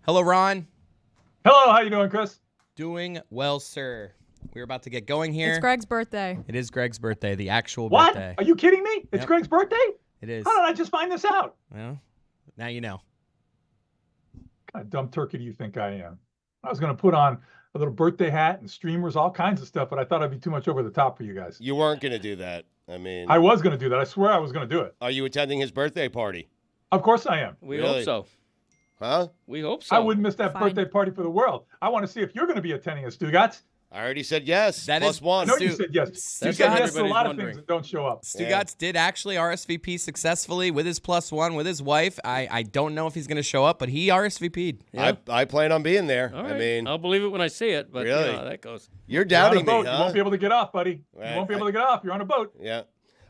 Hello, Ron. Hello, how you doing, Chris? Doing well, sir. We're about to get going here. It's Greg's birthday. It is Greg's birthday, the actual What? birthday. Are you kidding me? It's Yep. Greg's birthday? It is. How did I just find this out? Well, now you know. What kind of dumb turkey do you think I am? I was going to put on a little birthday hat and streamers, all kinds of stuff, but I thought I'd be too much over the top for you guys. You weren't going to do that. I mean, I was going to do that. I swear I was going to do it. Are you attending his birthday party? Of course I am. We Really? hope so. Huh? We hope so. I wouldn't miss that Fine. birthday party for the world. I want to see if you're going to be attending it, Stugotz. I already said yes. That Plus is- I one. know you Stu- said yes. You Stugotz- said yes to a Everybody's lot of wondering. things that don't show up. Stugotz did actually RSVP successfully with his +1 with his wife. I don't know if he's going to show up, but he RSVP'd. Yeah. I plan on being there. All right. I mean, I'll believe it when I see it, but Really? you know how that goes. you're You're on a doubting me, boat. huh? You won't be able to get off, buddy. Right. You won't be able to get off. You're on a boat. Yeah.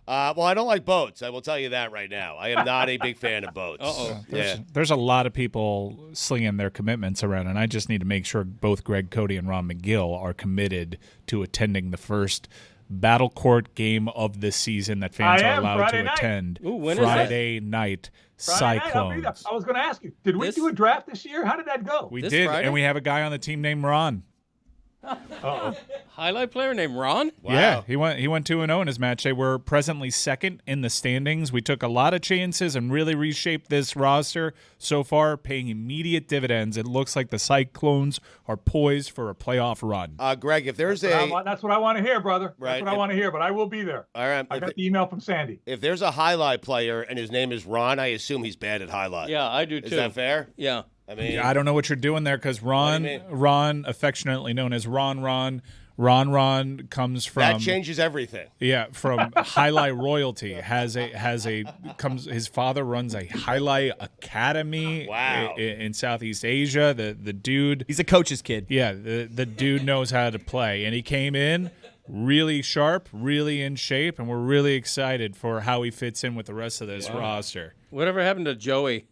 Well, I don't like boats. I will tell you that right now. I am not a big fan of boats. Uh-oh. Yeah. There's a lot of people slinging their commitments around, and I just need to make sure both Greg Cody and Ron Magill are committed to attending the first Battle Court game of the season that fans I are am, allowed Friday to night. attend. Ooh, when is that? Friday night, Friday night, I'll be there. Cyclones. I was going to ask you, did we This- do a draft this year? How did that go? We This did, Friday? and we have a guy on the team named Ron. Uh-oh. Highlight player named Ron? Wow. Yeah, he went 2-0 in his match. They were presently second in the standings. We took a lot of chances and really reshaped this roster so far, paying immediate dividends. It looks like the Cyclones are poised for a playoff run. Greg, if there's That's what I want to hear, brother. Right. That's what I want to hear, but I will be there. all right, I got the email from Sandy. if there's a highlight player and his name is Ron, I assume he's bad at highlight. Yeah, I do too. Is that fair? Yeah. I mean, I don't know what you're doing there because What do you mean? Ron, affectionately known as Ron comes from that changes everything. Yeah, from highlight royalty. His father runs a highlight academy Wow. in Southeast Asia. The dude, He's a coach's kid. yeah, the dude knows how to play, and he came in really sharp, really in shape, and we're really excited for how he fits in with the rest of this roster. Whatever happened to Joey?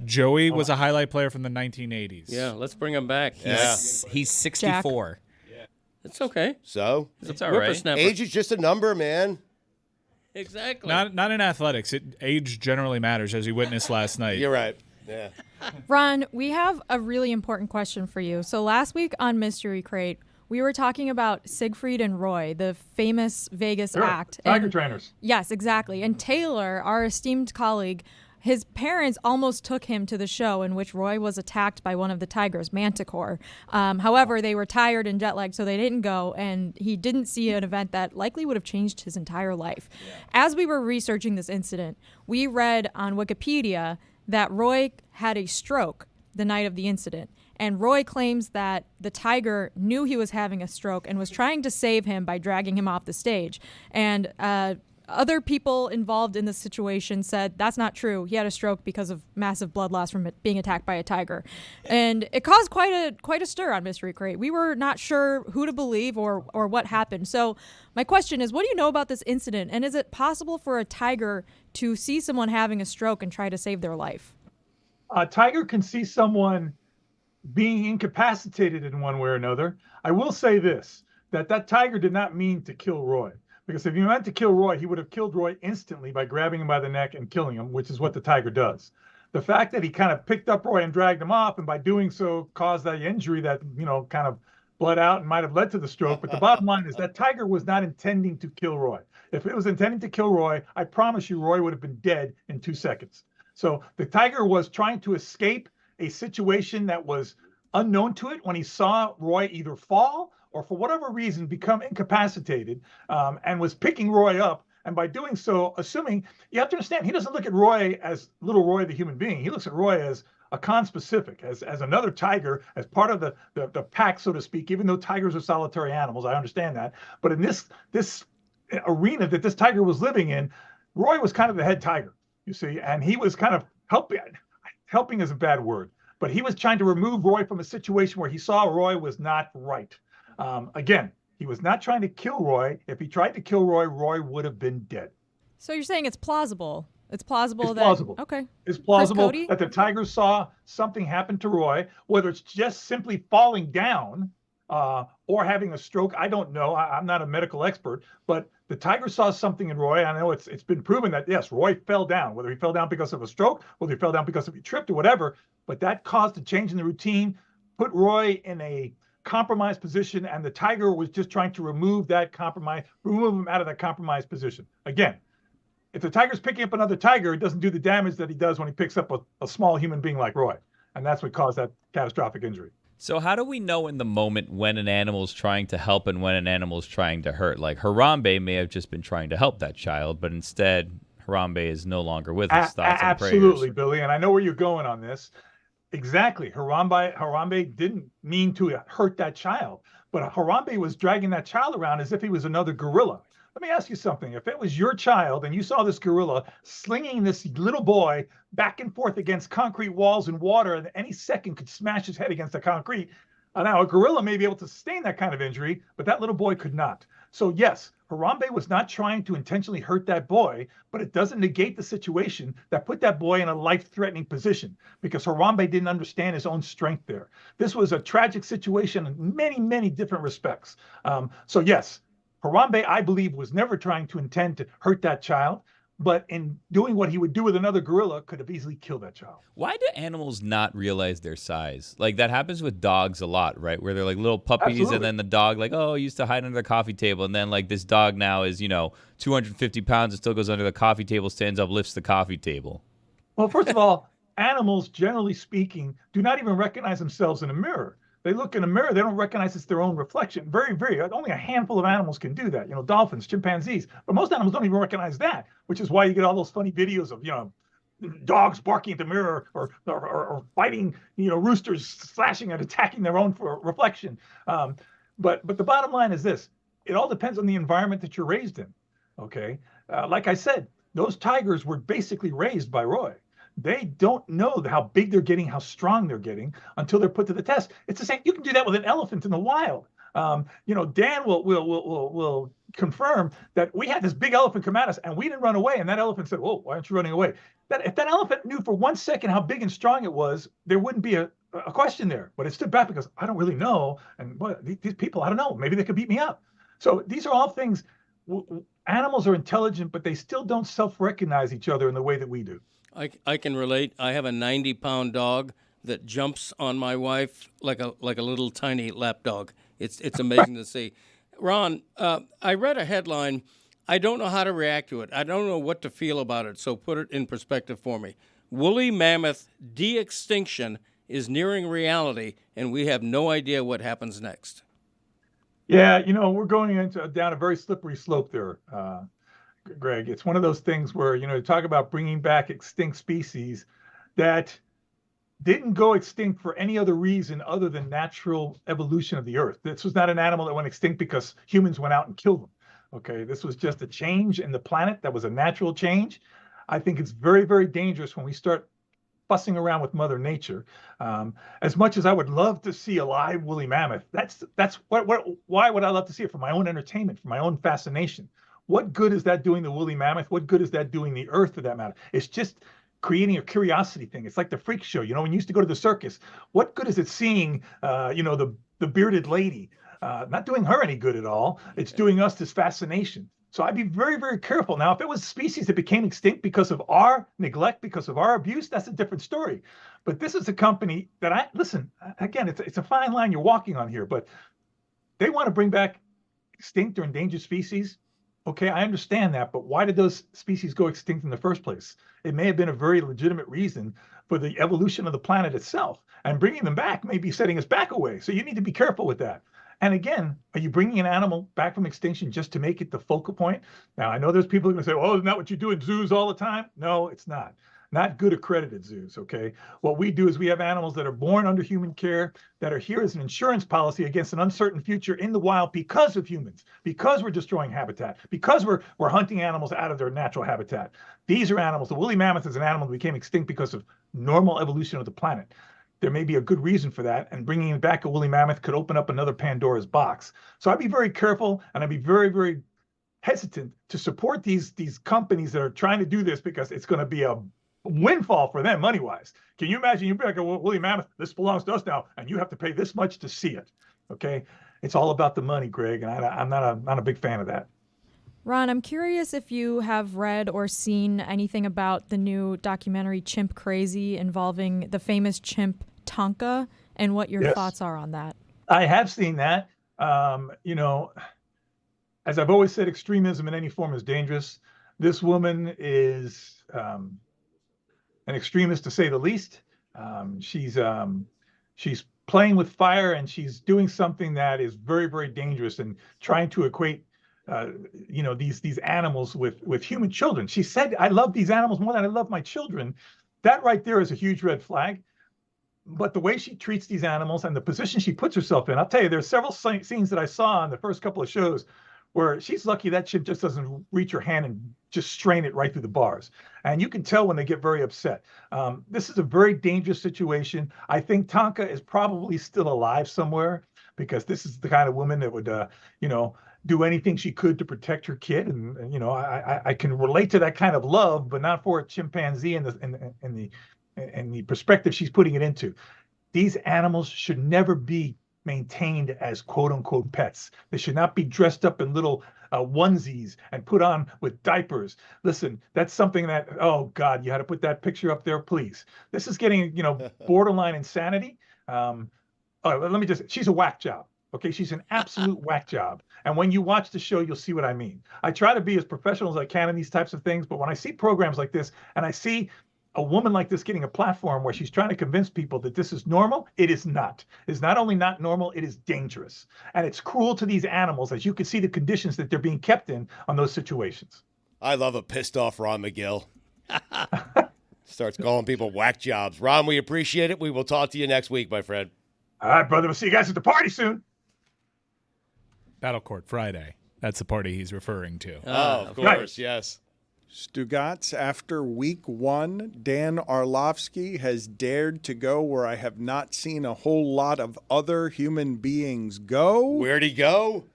Joey was a highlight player from the 1980s. Yeah, let's bring him back. Yeah. He's 64. It's okay. So It's all right. whippersnapper. age is just a number, man. Exactly. Not in athletics. Age generally matters, as you witnessed last night. You're right. Yeah. Ron, we have a really important question for you. So last week on Mystery Crate, we were talking about Siegfried and Roy, the famous Vegas Sure. act. Tiger And- trainers. Yes, exactly. And Taylor, our esteemed colleague, his parents almost took him to the show in which Roy was attacked by one of the tigers, Manticore. However, they were tired and jet lagged, so they didn't go, and he didn't see an event that likely would have changed his entire life. As we were researching this incident, we read on Wikipedia that Roy had a stroke the night of the incident. And Roy claims that the tiger knew he was having a stroke and was trying to save him by dragging him off the stage. And other people involved in this situation said that's not true. He had a stroke because of massive blood loss from it being attacked by a tiger. And it caused quite a stir on Mystery Crate. We were not sure who to believe or what happened. So my question is, what do you know about this incident? And is it possible for a tiger to see someone having a stroke and try to save their life? A tiger can see someone being incapacitated in one way or another. I will say this, that tiger did not mean to kill Roy. Because if he meant to kill Roy, he would have killed Roy instantly by grabbing him by the neck and killing him, which is what the tiger does. The fact that he kind of picked up Roy and dragged him off, and by doing so caused that injury that, kind of bled out and might have led to the stroke. But the bottom line is that tiger was not intending to kill Roy. If it was intending to kill Roy, I promise you Roy would have been dead in 2 seconds. So the tiger was trying to escape a situation that was unknown to it when he saw Roy either fall or for whatever reason become incapacitated, and was picking Roy up. And by doing so, assuming, you have to understand, he doesn't look at Roy as little Roy the human being. He looks at Roy as a conspecific, as another tiger, as part of the pack, so to speak, even though tigers are solitary animals. I understand that. But in this arena that this tiger was living in, Roy was kind of the head tiger, you see, and he was kind of helping is a bad word, but he was trying to remove Roy from a situation where he saw Roy was not right. Again, he was not trying to kill Roy. If he tried to kill Roy, Roy would have been dead. So you're saying it's plausible. It's plausible It's that plausible. Okay. It's plausible Cody? that the tiger saw something happen to Roy, whether it's just simply falling down or having a stroke. I don't know. I'm not a medical expert, but The tiger saw something in Roy. I know it's been proven that, yes, Roy fell down, whether he fell down because of a stroke, whether he fell down because of he tripped or whatever, but that caused a change in the routine, put Roy in a compromised position, and the tiger was just trying to remove him out of that compromised position. Again, if the tiger's picking up another tiger, it doesn't do the damage that he does when he picks up a small human being like Roy. And that's what caused that catastrophic injury. So how do we know in the moment when an animal is trying to help and when an animal is trying to hurt? Like Harambe may have just been trying to help that child, but instead Harambe is no longer with us. Thoughts and prayers. Absolutely, Billy. And I know where you're going on this. Exactly. Harambe didn't mean to hurt that child, but Harambe was dragging that child around as if he was another gorilla. Let me ask you something. If it was your child and you saw this gorilla slinging this little boy back and forth against concrete walls and water, and any second could smash his head against the concrete, now a gorilla may be able to sustain that kind of injury, but that little boy could not. So yes, Harambe was not trying to intentionally hurt that boy, but it doesn't negate the situation that put that boy in a life-threatening position, because Harambe didn't understand his own strength there. This was a tragic situation in many, many different respects. So yes, Harambe, I believe, was never trying to intend to hurt that child, but in doing what he would do with another gorilla, could have easily killed that child. Why do animals not realize their size? Like, that happens with dogs a lot, right? Where they're like little puppies. Absolutely. And then the dog, like, oh, used to hide under the coffee table. And then, like, this dog now is, 250 pounds and still goes under the coffee table, stands up, lifts the coffee table. Well, first of all, animals, generally speaking, do not even recognize themselves in a mirror. They look in a mirror, they don't recognize it's their own reflection. Only a handful of animals can do that. Dolphins, chimpanzees, but most animals don't even recognize that, which is why you get all those funny videos of, dogs barking at the mirror or fighting, roosters slashing and attacking their own reflection. But the bottom line is this: it all depends on the environment that you're raised in. Okay, like I said, those tigers were basically raised by Roy. They don't know how big they're getting, how strong they're getting until they're put to the test. It's the same. You can do that with an elephant in the wild. Dan will confirm that we had this big elephant come at us and we didn't run away. And that elephant said, "Whoa, why aren't you running away?" If that elephant knew for 1 second how big and strong it was, there wouldn't be a question there. But it stood back because I don't really know. And these people, I don't know. Maybe they could beat me up. So these are all things. Animals are intelligent, but they still don't self-recognize each other in the way that we do. I can relate. I have a 90-pound dog that jumps on my wife like a little tiny lap dog. It's amazing to see. Ron, I read a headline. I don't know how to react to it. I don't know what to feel about it, so put it in perspective for me. Woolly mammoth de-extinction is nearing reality, and we have no idea what happens next. Yeah, we're going down a very slippery slope there, Greg. It's one of those things where, you talk about bringing back extinct species that didn't go extinct for any other reason other than natural evolution of the earth. This was not an animal that went extinct because humans went out and killed them. Okay, this was just a change in the planet that was a natural change. I think it's very, very dangerous when we start fussing around with Mother Nature. As much as I would love to see a live woolly mammoth, why would I love to see it? For my own entertainment, for my own fascination. What good is that doing the woolly mammoth? What good is that doing the earth, for that matter? It's just creating a curiosity thing. It's like the freak show. When you used to go to the circus, what good is it seeing, the bearded lady? Not doing her any good at all. It's doing us this fascination. So I'd be very, very careful. Now, if it was species that became extinct because of our neglect, because of our abuse, that's a different story. But this is a company that listen, again, it's a fine line you're walking on here, but they want to bring back extinct or endangered species. Okay, I understand that, but why did those species go extinct in the first place? It may have been a very legitimate reason for the evolution of the planet itself, and bringing them back may be setting us back away. So you need to be careful with that. And again, are you bringing an animal back from extinction just to make it the focal point? Now, I know there's people who are going to say, "Oh, isn't that what you do in zoos all the time?" No, it's not. Not good accredited zoos, okay? What we do is we have animals that are born under human care, that are here as an insurance policy against an uncertain future in the wild because of humans, because we're destroying habitat, because we're hunting animals out of their natural habitat. These are animals. The woolly mammoth is an animal that became extinct because of normal evolution of the planet. There may be a good reason for that, and bringing back a woolly mammoth could open up another Pandora's box. So I'd be very careful, and I'd be very, very hesitant to support these companies that are trying to do this, because it's going to be a windfall for them money-wise. Can you imagine you bring back a woolly mammoth, this belongs to us now, and you have to pay this much to see it? Okay, it's all about the money, Greg, and I'm not a big fan of that. Ron, I'm curious if you have read or seen anything about the new documentary Chimp Crazy involving the famous chimp Tonka and what your Yes. thoughts are on that. I have seen that. As I've always said, extremism in any form is dangerous. This woman is an extremist, to say the least. She's playing with fire, and she's doing something that is very, very dangerous, and trying to equate these animals with human children. She said, "I love these animals more than I love my children." That right there is a huge red flag. But the way she treats these animals and the position she puts herself in, I'll tell you, there's several scenes that I saw in the first couple of shows where she's lucky that chimp just doesn't reach her hand and just strain it right through the bars. And you can tell when they get very upset. This is a very dangerous situation. I think Tonka is probably still alive somewhere, because this is the kind of woman that would, do anything she could to protect her kid. And I can relate to that kind of love, but not for a chimpanzee and the perspective she's putting it into. These animals should never be maintained as quote unquote pets. They should not be dressed up in little onesies and put on with diapers. Listen, that's something that, oh God, you had to put that picture up there, please. This is getting, borderline insanity. She's a whack job. Okay, she's an absolute whack job. And when you watch the show, you'll see what I mean. I try to be as professional as I can in these types of things, but when I see programs like this and I see a woman like this getting a platform where she's trying to convince people that this is normal, it is not. It's not only not normal, it is dangerous. And it's cruel to these animals, as you can see the conditions that they're being kept in on those situations. I love a pissed off Ron Magill. Starts calling people whack jobs. Ron, we appreciate it. We will talk to you next week, my friend. All right, brother. We'll see you guys at the party soon. Battle Court Friday. That's the party he's referring to. Of course, right. yes. Stugotz, after week 1, Dan Orlovsky has dared to go where I have not seen a whole lot of other human beings go. Where'd he go?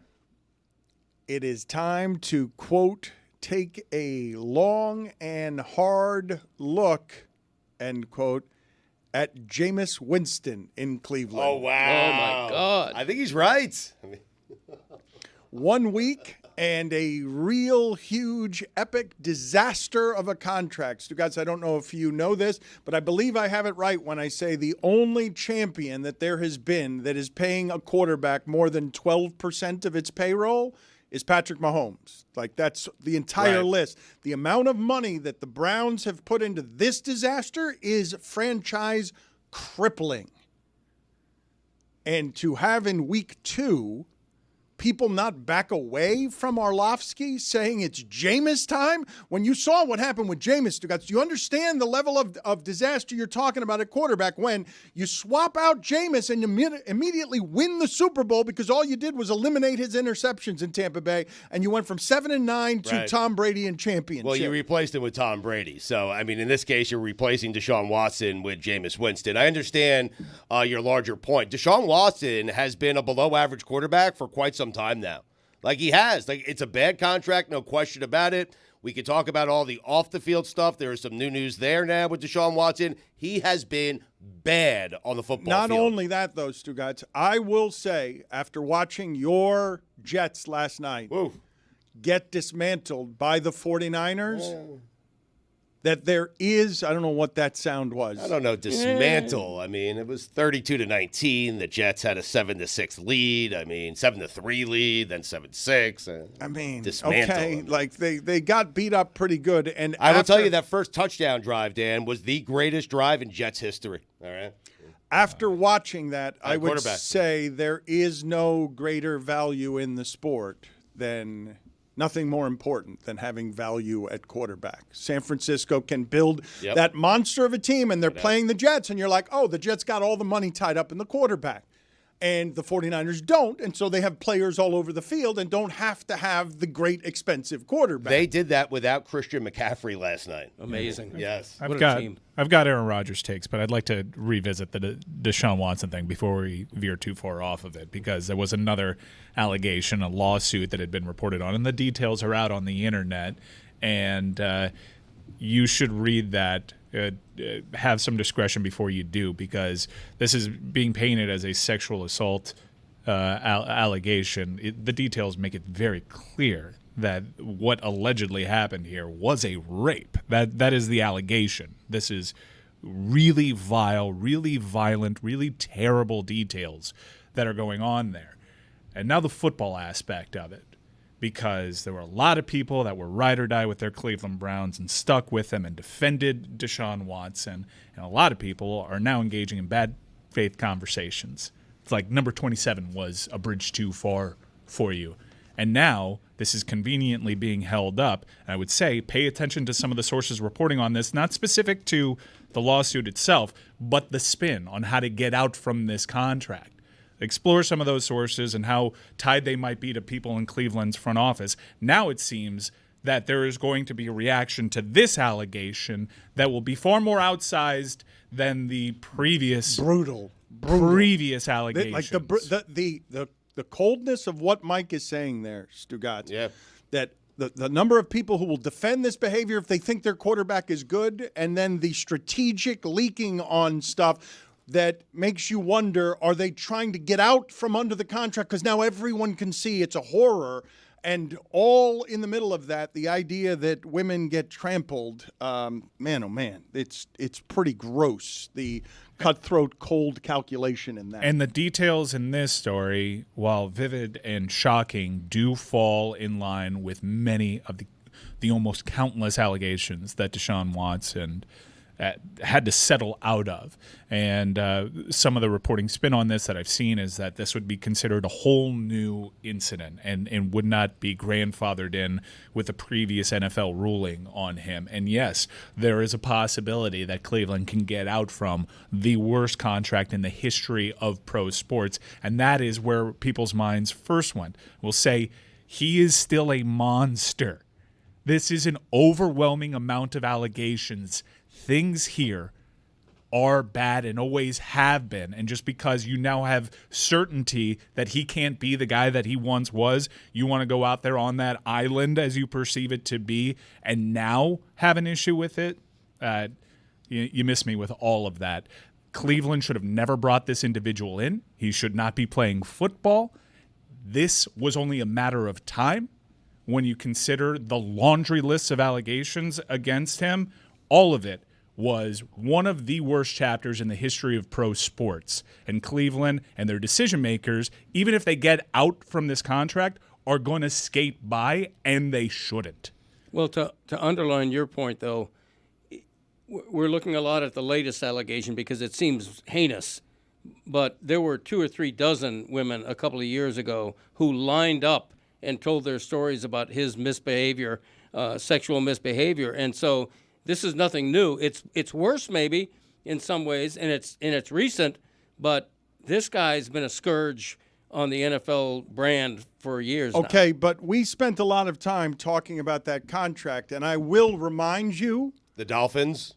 It is time to, quote, take a long and hard look, end quote, at Jameis Winston in Cleveland. Oh, wow. Oh, my God. I think he's right. 1 week and a real huge epic disaster of a contract. Stugotz, I don't know if you know this, but I believe I have it right when I say the only champion that there has been that is paying a quarterback more than 12% of its payroll is Patrick Mahomes. Like, that's the entire list. The amount of money that the Browns have put into this disaster is franchise crippling. And to have in week 2 people not back away from Orlovsky saying it's Jameis time? When you saw what happened with Jameis, do you understand the level of disaster you're talking about at quarterback when you swap out Jameis and you immediately win the Super Bowl because all you did was eliminate his interceptions in Tampa Bay, and you went from 7-9 to Tom Brady and championship. Well, you replaced him with Tom Brady. So, I mean, in this case, you're replacing Deshaun Watson with Jameis Winston. I understand your larger point. Deshaun Watson has been a below-average quarterback for quite some time now. Like, he has. Like, it's a bad contract, no question about it. We could talk about all the off-the-field stuff. There is some new news there now with Deshaun Watson. He has been bad on the football field. Not only that, though, Stugotz, I will say, after watching your Jets last night get dismantled by the 49ers, that there is, I don't know what that sound was. I don't know, dismantle. I mean, it was 32-19. The Jets had a 7-6 lead. I mean, 7-3 lead, then 7-6. I mean, dismantle. Okay, like they got beat up pretty good. And I will tell you that first touchdown drive, Dan, was the greatest drive in Jets history. All right. After watching that, I would say there is no greater value in the sport than nothing more important than having value at quarterback. San Francisco can build that monster of a team, and they're playing the Jets, and you're like, oh, the Jets got all the money tied up in the quarterback. And the 49ers don't, and so they have players all over the field and don't have to have the great expensive quarterback. They did that without Christian McCaffrey last night. Amazing. Yes. I've got Aaron Rodgers takes, but I'd like to revisit the Deshaun Watson thing before we veer too far off of it, because there was another allegation, a lawsuit that had been reported on, and the details are out on the internet, and you should read that. Have some discretion before you do, because this is being painted as a sexual assault allegation. The details make it very clear that what allegedly happened here was a rape. That is the allegation. This is really vile, really violent, really terrible details that are going on there. And now the football aspect of it, because there were a lot of people that were ride or die with their Cleveland Browns and stuck with them and defended Deshaun Watson. And a lot of people are now engaging in bad faith conversations. It's like number 27 was a bridge too far for you. And now this is conveniently being held up. And I would say pay attention to some of the sources reporting on this, not specific to the lawsuit itself, but the spin on how to get out from this contract. Explore some of those sources and how tied they might be to people in Cleveland's front office. Now it seems that there is going to be a reaction to this allegation that will be far more outsized than the previous Brutal. previous allegations. Like the coldness of what Mike is saying there, Stugotz. Yeah. That the number of people who will defend this behavior if they think their quarterback is good, and then the strategic leaking on stuff that makes you wonder, are they trying to get out from under the contract? Because now everyone can see it's a horror. And all in the middle of that, the idea that women get trampled, man, oh man, it's pretty gross. The cutthroat, cold calculation in that. And the details in this story, while vivid and shocking, do fall in line with many of the almost countless allegations that Deshaun Watson had to settle out of. And some of the reporting spin on this that I've seen is that this would be considered a whole new incident and would not be grandfathered in with the previous NFL ruling on him. And yes, there is a possibility that Cleveland can get out from the worst contract in the history of pro sports. And that is where people's minds first went. We'll say he is still a monster. This is an overwhelming amount of allegations. Things here are bad and always have been. And just because you now have certainty that he can't be the guy that he once was, you want to go out there on that island as you perceive it to be and now have an issue with it? You miss me with all of that. Cleveland should have never brought this individual in. He should not be playing football. This was only a matter of time when you consider the laundry list of allegations against him. All of it was one of the worst chapters in the history of pro sports. And Cleveland and their decision makers, even if they get out from this contract, are going to skate by, and they shouldn't. Well, to underline your point, though, we're looking a lot at the latest allegation because it seems heinous. But there were 2 or 3 dozen women a couple of years ago who lined up and told their stories about his misbehavior, sexual misbehavior. And so this is nothing new. It's worse maybe in some ways, and it's recent, but this guy's been a scourge on the NFL brand for years Okay, now. but we spent a lot of time talking about that contract, and I will remind you. The Dolphins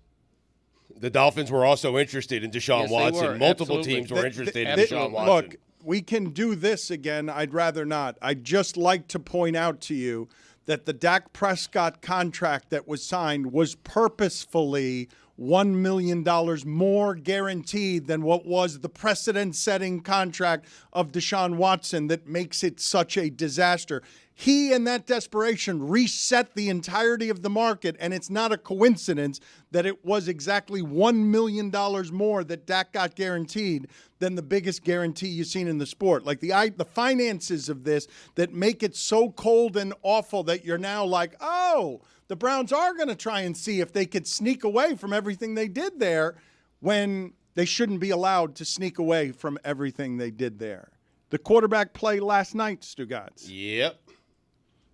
were also interested in Deshaun Yes, they Watson. were. Multiple Absolutely. teams were interested in Absolutely. Deshaun Watson. Look, we can do this again. I'd rather not. I'd just like to point out to you that the Dak Prescott contract that was signed was purposefully $1 million more guaranteed than what was the precedent-setting contract of Deshaun Watson that makes it such a disaster. He, in that desperation, reset the entirety of the market, and it's not a coincidence that it was exactly $1 million more that Dak got guaranteed than the biggest guarantee you've seen in the sport. Like the finances of this that make it so cold and awful that you're now like, oh, the Browns are going to try and see if they could sneak away from everything they did there when they shouldn't be allowed to sneak away from everything they did there. The quarterback play last night, Stugotz. Yep.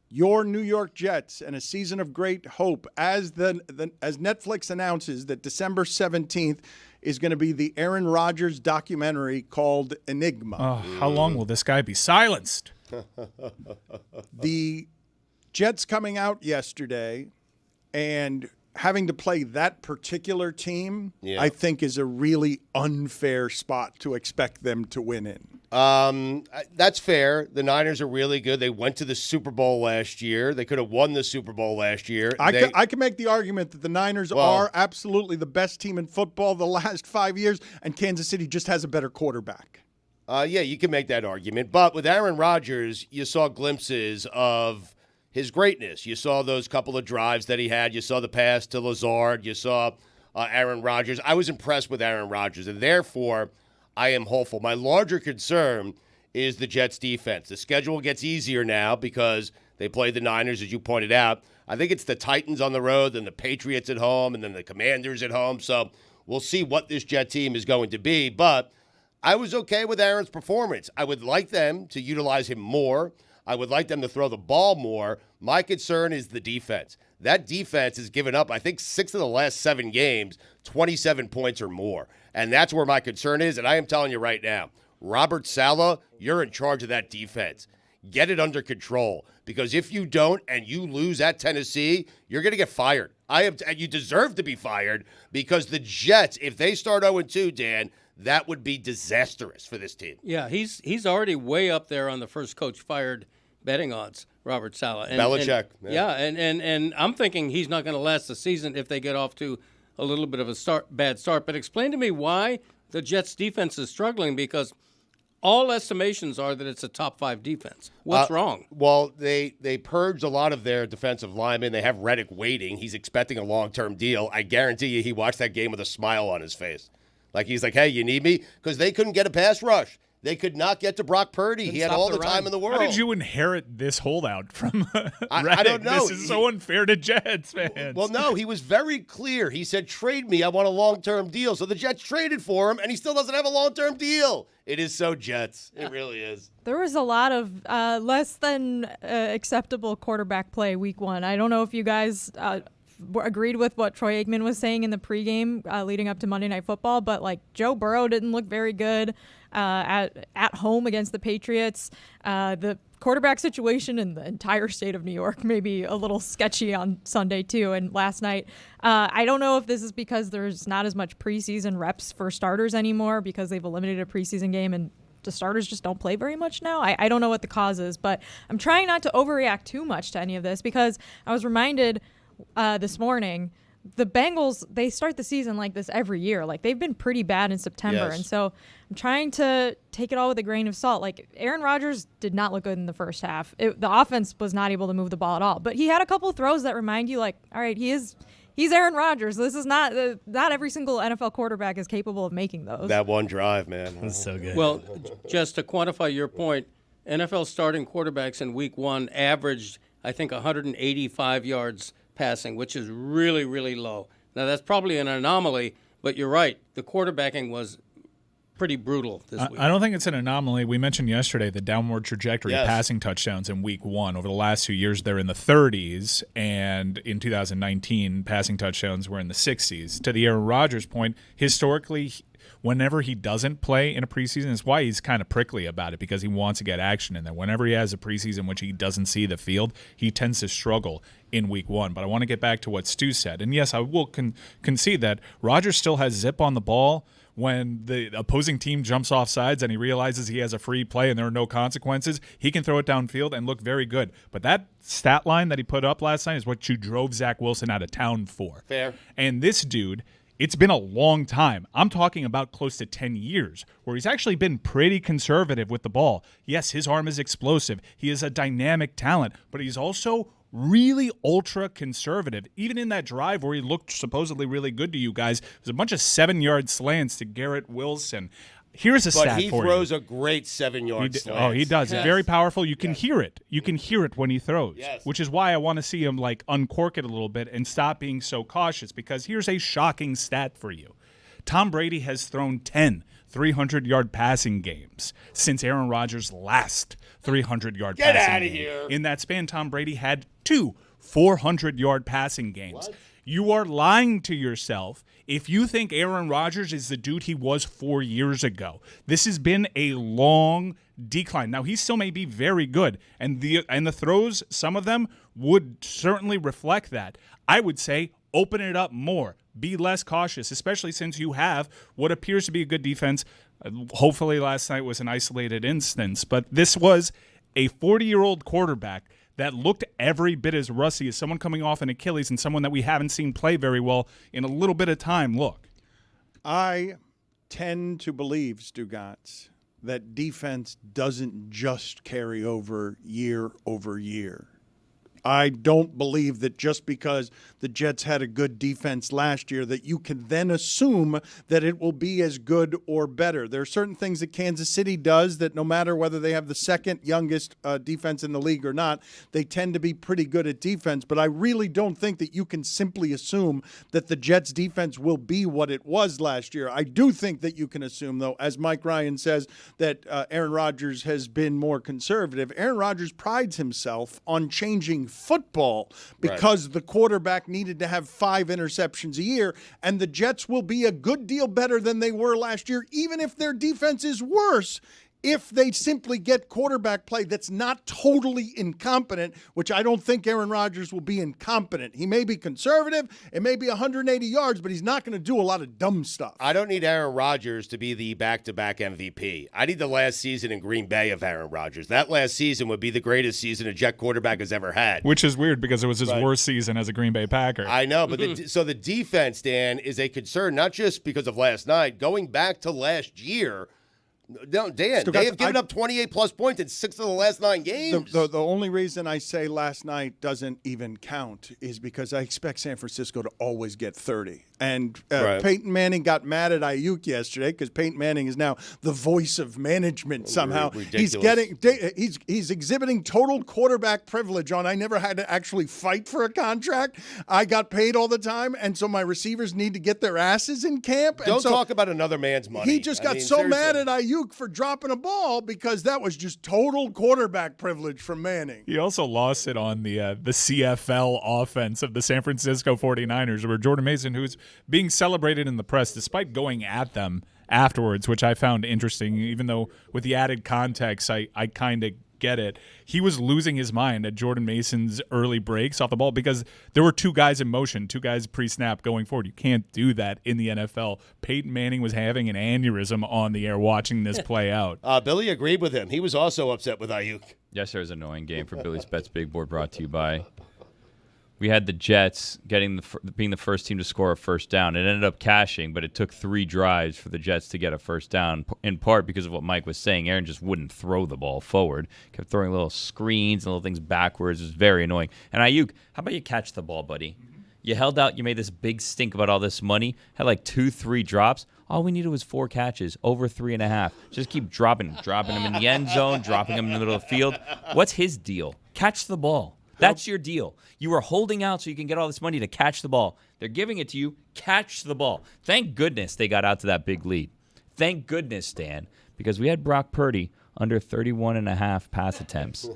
Your New York Jets and a season of great hope as as Netflix announces that December 17th is going to be the Aaron Rodgers documentary called Enigma. Oh, how long will this guy be silenced? The Jets coming out yesterday and having to play that particular team, I think is a really unfair spot to expect them to win in. That's fair. The Niners are really good. They went to the Super Bowl last year. They could have won the Super Bowl last year. I can make the argument that the Niners are absolutely the best team in football the last 5 years, and Kansas City just has a better quarterback. Yeah, you can make that argument. But with Aaron Rodgers, you saw glimpses of his greatness. You saw those couple of drives that he had. You saw the pass to Lazard. You saw Aaron Rodgers. I was impressed with Aaron Rodgers, and therefore I am hopeful. My larger concern is the Jets' defense. The schedule gets easier now because they play the Niners, as you pointed out. I think it's the Titans on the road, then the Patriots at home, and then the Commanders at home. So we'll see what this Jet team is going to be. But I was okay with Aaron's performance. I would like them to utilize him more. I would like them to throw the ball more. My concern is the defense. That defense has given up, I think, 6 of the last 7 games, 27 points or more. And that's where my concern is. And I am telling you right now, Robert Saleh, you're in charge of that defense. Get it under control. Because if you don't and you lose at Tennessee, you're going to get fired. And you deserve to be fired because the Jets, if they start 0-2, Dan, that would be disastrous for this team. Yeah, he's already way up there on the first coach fired betting odds, Robert Saleh. Belichick. And I'm thinking he's not going to last the season if they get off to a little bit of a bad start. But explain to me why the Jets' defense is struggling, because all estimations are that it's a top 5 defense. What's wrong? Well, they purged a lot of their defensive linemen. They have Reddick waiting. He's expecting a long-term deal. I guarantee you he watched that game with a smile on his face. Like he's like, hey, you need me? Because they couldn't get a pass rush. They could not get to Brock Purdy. He had all the time in the world. How did you inherit this holdout from Reddick? I don't know. This is so unfair to Jets fans. Well, no, he was very clear. He said, trade me. I want a long-term deal. So the Jets traded for him, and he still doesn't have a long-term deal. It is so Jets. It really is. There was a lot of less than acceptable quarterback play week 1. I don't know if you guys agreed with what Troy Aikman was saying in the pregame leading up to Monday Night Football, but like Joe Burrow didn't look very good at home against the Patriots. The quarterback situation in the entire state of New York may be a little sketchy on Sunday too. And last night, I don't know if this is because there's not as much preseason reps for starters anymore because they've eliminated a preseason game and the starters just don't play very much now. I don't know what the cause is, but I'm trying not to overreact too much to any of this because I was reminded this morning, the Bengals, they start the season like this every year. Like, they've been pretty bad in September. Yes. And so I'm trying to take it all with a grain of salt. Like, Aaron Rodgers did not look good in the first half. The offense was not able to move the ball at all. But he had a couple of throws that remind you, like, all right, he's Aaron Rodgers. This is not every single NFL quarterback is capable of making those. That one drive, man. That's so good. Well, just to quantify your point, NFL starting quarterbacks in week 1 averaged, I think, 185 yards passing, which is really, really low. Now, that's probably an anomaly, but you're right. The quarterbacking was pretty brutal this week. I don't think it's an anomaly. We mentioned yesterday the downward trajectory of Yes. passing touchdowns in week 1. Over the last 2 years, they're in the 30s, and in 2019, passing touchdowns were in the 60s. To the Aaron Rodgers point, historically, whenever he doesn't play in a preseason, it's why he's kind of prickly about it, because he wants to get action in there. Whenever he has a preseason in which he doesn't see the field, he tends to struggle in week 1. But I want to get back to what Stu said. And yes, I will concede that Rodgers still has zip on the ball when the opposing team jumps off sides and he realizes he has a free play and there are no consequences. He can throw it downfield and look very good. But that stat line that he put up last night is what you drove Zach Wilson out of town for. Fair. And this dude, it's been a long time. I'm talking about close to 10 years where he's actually been pretty conservative with the ball. Yes, his arm is explosive. He is a dynamic talent, but he's also really ultra conservative. Even in that drive where he looked supposedly really good to you guys, there's a bunch of 7-yard slants to Garrett Wilson. Here's a stat But he for throws you. a great 7-yard slant. Oh, he does. Yes. Very powerful. You can hear it. You can hear it when he throws, Yes. which is why I want to see him like uncork it a little bit and stop being so cautious, because here's a shocking stat for you. Tom Brady has thrown 10 300-yard passing games since Aaron Rodgers' last 300-yard Get passing outta game. here. In that span, Tom Brady had 2 400-yard passing games. You are lying to yourself if you think Aaron Rodgers is the dude he was 4 years ago. This has been a long decline. Now, he still may be very good, and the throws, some of them, would certainly reflect that. I would say open it up more. Be less cautious, especially since you have what appears to be a good defense. Hopefully last night was an isolated instance, but this was a 40-year-old quarterback that looked every bit as rusty as someone coming off an Achilles and someone that we haven't seen play very well in a little bit of time. Look. I tend to believe, Stugotz, that defense doesn't just carry over year. I don't believe that just because the Jets had a good defense last year that you can then assume that it will be as good or better. There are certain things that Kansas City does that no matter whether they have the second youngest defense in the league or not, they tend to be pretty good at defense. But I really don't think that you can simply assume that the Jets defense will be what it was last year. I do think that you can assume, though, as Mike Ryan says, that Aaron Rodgers has been more conservative. Aaron Rodgers prides himself on changing football because the quarterback needed to have 5 interceptions a year, and the Jets will be a good deal better than they were last year, even if their defense is worse, if they simply get quarterback play that's not totally incompetent, which I don't think Aaron Rodgers will be incompetent. He may be conservative, it may be 180 yards, but he's not going to do a lot of dumb stuff. I don't need Aaron Rodgers to be the back-to-back MVP. I need the last season in Green Bay of Aaron Rodgers. That last season would be the greatest season a Jet quarterback has ever had. Which is weird because it was his worst season as a Green Bay Packer. I know, but so the defense, Dan, is a concern, not just because of last night. Going back to last year, no, Dan, they have given up 28-plus points in 6 of the last 9 games. The only reason I say last night doesn't even count is because I expect San Francisco to always get 30. And Peyton Manning got mad at Ayuk yesterday because Peyton Manning is now the voice of management somehow. Ridiculous. He's exhibiting total quarterback privilege on I never had to actually fight for a contract. I got paid all the time, and so my receivers need to get their asses in camp. Don't talk about another man's money. He just got so mad at Ayuk for dropping a ball because that was just total quarterback privilege from Manning. He also lost it on the CFL offense of the San Francisco 49ers, where Jordan Mason, who's being celebrated in the press despite going at them afterwards, which I found interesting, even though with the added context, I kind of get it. He was losing his mind at Jordan Mason's early breaks off the ball because there were 2 guys in motion, 2 guys pre-snap going forward. You can't do that in the NFL. Peyton Manning was having an aneurysm on the air watching this play out. Billy agreed with him. He was also upset with Ayuk. Yesterday was an annoying game for Billy's Bets Big Board, brought to you by. We had the Jets being the first team to score a first down. It ended up cashing, but it took 3 drives for the Jets to get a first down, in part because of what Mike was saying. Aaron just wouldn't throw the ball forward. Kept throwing little screens and little things backwards. It was very annoying. And Ayuk, how about you catch the ball, buddy? You held out. You made this big stink about all this money. Had like 2-3 drops. All we needed was 4 catches, over 3.5. Just keep dropping them in the end zone, dropping them in the middle of the field. What's his deal? Catch the ball. That's your deal. You are holding out so you can get all this money to catch the ball. They're giving it to you. Catch the ball. Thank goodness they got out to that big lead. Thank goodness, Stan, because we had Brock Purdy under 31.5 pass attempts.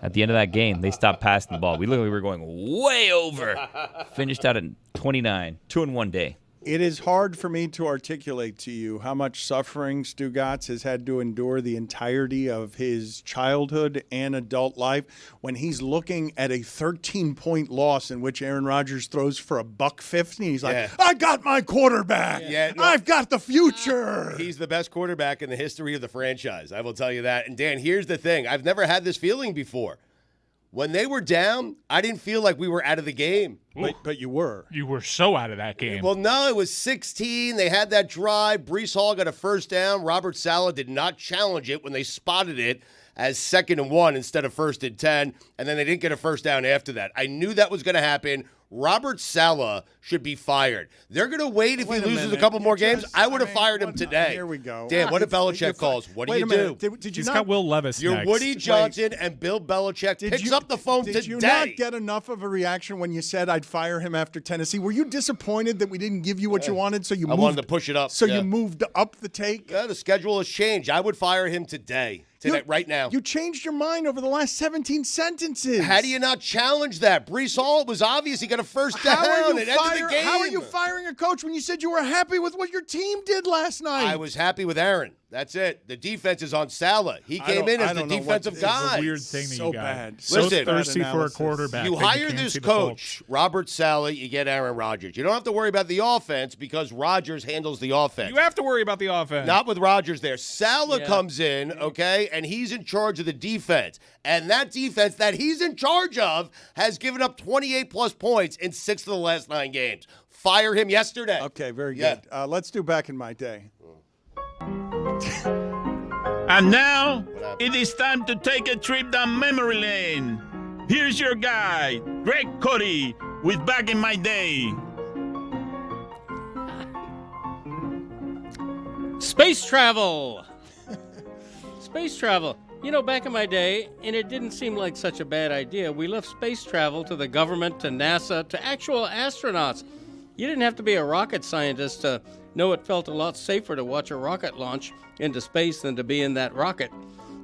At the end of that game, they stopped passing the ball. We literally were going way over. Finished out at 29, 2-in-1 day. It is hard for me to articulate to you how much suffering Stugotz has had to endure the entirety of his childhood and adult life when he's looking at a 13-point loss in which Aaron Rodgers throws for $150. He's like, I got my quarterback. I've got the future. He's the best quarterback in the history of the franchise. I will tell you that. And, Dan, here's the thing. I've never had this feeling before. When they were down, I didn't feel like we were out of the game. But you were. You were so out of that game. Well, no, it was 16. They had that drive. Breece Hall got a first down. Robert Saleh did not challenge it when they spotted it as 2nd and 1 instead of 1st and 10. And then they didn't get a first down after that. I knew that was going to happen. Robert Saleh should be fired. They're going to wait if he loses a couple more games. I would have fired him today. Here we go. Dan, what if Belichick calls? What do you do? Did you He's not got Will Levis You're next. Woody Johnson and Bill Belichick picks up the phone today. Did you not get enough of a reaction when you said I'd fire him after Tennessee? Were you disappointed that we didn't give you what you wanted? So you I wanted to push it up. So you moved up the take? Yeah, the schedule has changed. I would fire him today, right now. You changed your mind over the last 17 sentences. How do you not challenge that? Breece Hall, it was obvious he got a first down. How are you firing a coach when you said you were happy with what your team did last night? I was happy with Aaron. That's it. The defense is on Saleh. He came in as the defensive guy. It's a weird thing that you got. Bad. So Listen, thirsty for a quarterback. You hire this coach, Robert Saleh, you get Aaron Rodgers. You don't have to worry about the offense because Rodgers handles the offense. You have to worry about the offense. Not with Rodgers there. Saleh comes in, okay, and he's in charge of the defense. And that defense that he's in charge of has given up 28-plus points in 6 of the last 9 games. Fire him yesterday. Okay, very good. Let's do back in my day. And now, it is time to take a trip down memory lane Here's your guy, Greg Cody, with Back in My Day. Space travel. Space travel. You know, back in my day, and it didn't seem like such a bad idea, we left space travel to the government, to NASA, to actual astronauts. You didn't have to be a rocket scientist to know it felt a lot safer to watch a rocket launch into space than to be in that rocket.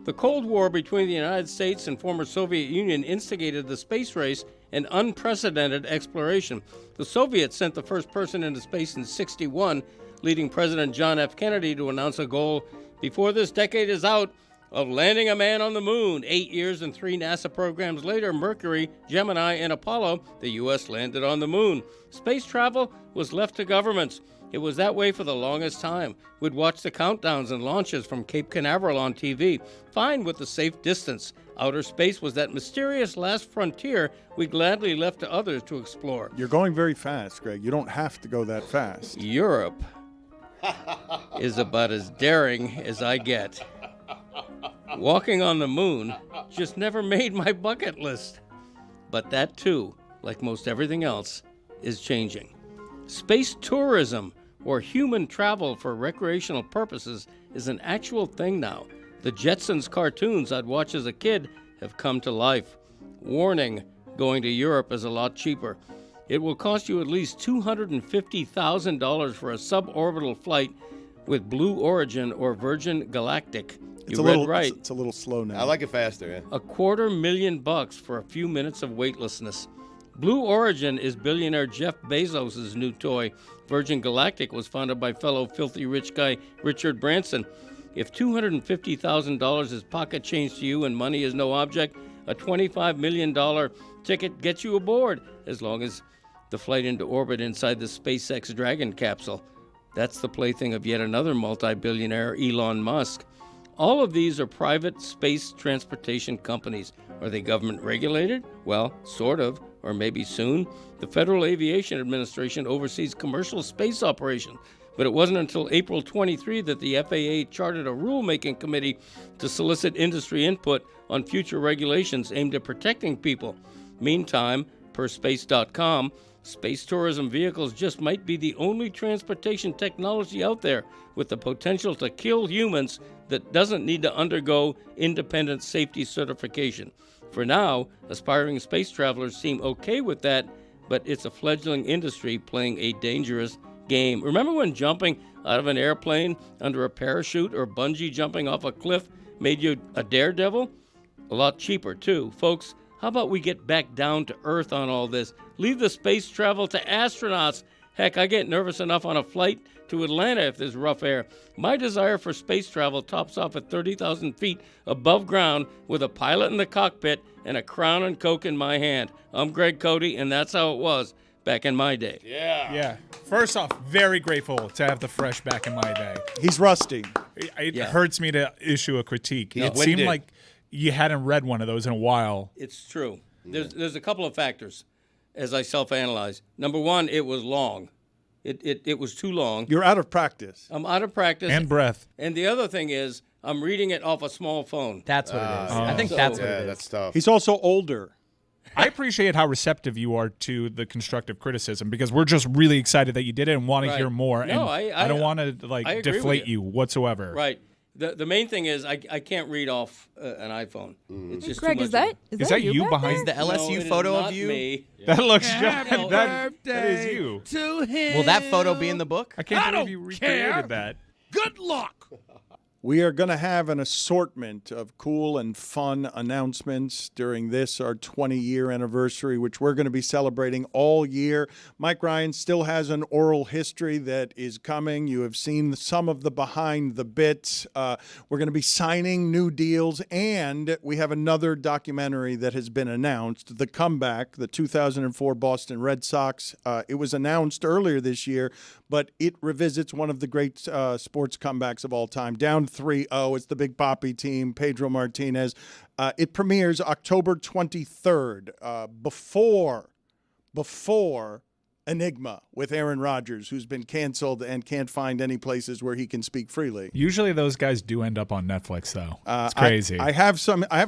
The Cold War between the United States and former Soviet Union instigated the space race and unprecedented exploration. The Soviets sent the first person into space in '61, leading President John F. Kennedy to announce a goal before this decade is out of landing a man on the moon. 8 years and 3 NASA programs later, Mercury, Gemini, and Apollo, the U.S. landed on the moon. Space travel was left to governments. It was that way for the longest time. We'd watch the countdowns and launches from Cape Canaveral on TV, fine with the safe distance. Outer space was that mysterious last frontier we gladly left to others to explore. You're going very fast, Greg. You don't have to go that fast. Europe is about as daring as I get. Walking on the moon just never made my bucket list. But that too, like most everything else, is changing. Space tourism, or human travel for recreational purposes, is an actual thing now. The Jetsons cartoons I'd watch as a kid have come to life. Warning, going to Europe is a lot cheaper. It will cost you at least $250,000 for a suborbital flight with Blue Origin or Virgin Galactic. You read right. It's a little slow now. I like it faster, yeah. $250,000 for a few minutes of weightlessness. Blue Origin is billionaire Jeff Bezos' new toy. Virgin Galactic was founded by fellow filthy rich guy Richard Branson. If $250,000 is pocket change to you and money is no object, a $25 million ticket gets you aboard, as long as the flight into orbit inside the SpaceX Dragon capsule. That's the plaything of yet another multi-billionaire, Elon Musk. All of these are private space transportation companies. Are they government regulated? Well, sort of, or maybe soon. The Federal Aviation Administration oversees commercial space operations, but it wasn't until April 23 that the FAA chartered a rulemaking committee to solicit industry input on future regulations aimed at protecting people. Meantime, per space.com, space tourism vehicles just might be the only transportation technology out there with the potential to kill humans that doesn't need to undergo independent safety certification. For now, aspiring space travelers seem okay with that, but it's a fledgling industry playing a dangerous game. Remember when jumping out of an airplane under a parachute or bungee jumping off a cliff made you a daredevil? A lot cheaper, too. Folks, how about we get back down to earth on all this? Leave the space travel to astronauts. Heck, I get nervous enough on a flight to Atlanta if there's rough air. My desire for space travel tops off at 30,000 feet above ground with a pilot in the cockpit and a Crown and Coke in my hand. I'm Greg Cody, and that's how it was back in my day. Yeah. First off, very grateful to have the fresh back in my day. He's rusty. It hurts me to issue a critique. Yeah, It when seemed did- like you hadn't read one of those in a while. It's true. There's a couple of factors as I self-analyze. Number one, it was long. It was too long. You're out of practice. I'm out of practice. And breath. And the other thing is, I'm reading it off a small phone. That's what it is. I think So- that's what Yeah, it is. that's tough. He's also older. I appreciate how receptive you are to the constructive criticism because we're just really excited that you did it and want to Right. hear more. No, and I- don't want to I agree with deflate you. you whatsoever. Right. The main thing is I can't read off an iPhone. It's just Greg, too much. is that you back behind there? The LSU No, it is photo not of you. Me. That looks Happy just that is you. To him. Will that photo be in the book? I can't I believe don't you recreated care. that. Good luck. We are going to have an assortment of cool and fun announcements during this, our 20-year anniversary, which we're going to be celebrating all year. Mike Ryan still has an oral history that is coming. You have seen some of the behind the bits. We're going to be signing new deals, and we have another documentary that has been announced, The Comeback, the 2004 Boston Red Sox. It was announced earlier this year, but it revisits one of the great sports comebacks of all time. Down 3-0. It's the Big Papi team, Pedro Martinez. It premieres October 23rd, before enigma with Aaron Rodgers, who's been canceled and can't find any places where he can speak freely. Usually those guys do end up on Netflix, though. It's crazy. I have